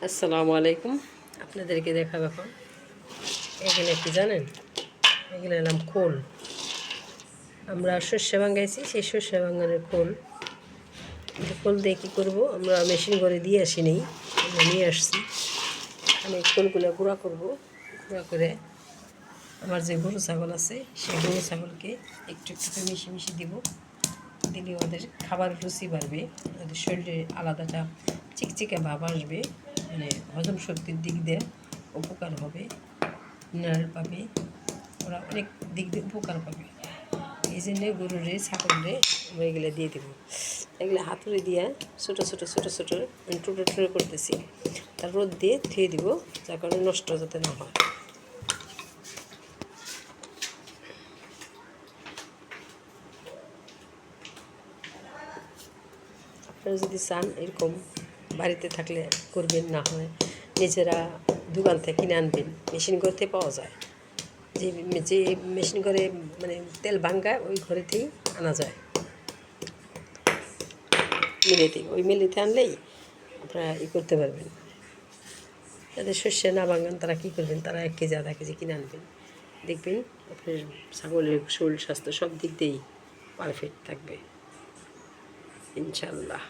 আসসালামু আলাইকুম। আপনাদেরকে দেখাবো এখন এগুলো কি জানেন, এগুলোর নাম খোল। আমরা শস্য ভাঙাইছি, সেই শস্য ভাঙানোর খোল। খোল দিয়ে কী করবো, আমরা মেশিন করে দিয়ে আসিনি, আমরা নিয়ে আসছি। আমি খোলগুলো গুঁড়া করবো। গুঁড়া করে আমার যে গরু ছাগল আছে সেই গরু ছাগলকে একটু একটু করে মিশিয়ে দিব। দিলে ওদের খাবার রুচি বাড়বে, ওদের শরীরে আলাদাটা চিকচিকে ভাব আসবে, মানে হজম শক্তির দিক দিয়ে উপকার হবে, মিনারেল পাবে, ওরা অনেক দিক দিয়ে উপকার পাবে। এই জন্যে গরুরে ছাগলরে আমরা এগুলো দিয়ে দেবো। এগুলো হাতুড়ি দিয়ে ছোটো ছোটো ছোটো ছোটো টুটো টুটো করতেছি, তার রোদ দিয়ে ধুয়ে দিব, যার কারণে নষ্ট যাতে না হয়। আপনারা যদি চান এরকম বাড়িতে থাকলে করবেন, না হয় নিজেরা দোকান থেকে কিনে আনবেন। মেশিন করতে পাওয়া যায়, যে যে মেশিন করে মানে তেল ভাঙ্গা ওই ঘরেতেই আনা যায়, মিলেতে। ওই মিলেতে আনলেই আপনারা করতে পারবেন। যাদের শস্য না ভাঙান তারা কী করবেন, তারা 1 কেজি 1/2 কেজি কিনে আনবেন। দেখবেন আপনার ছাগলের শরীর স্বাস্থ্য সব দিক দিয়েই পারফেক্ট থাকবে ইনশাল্লাহ।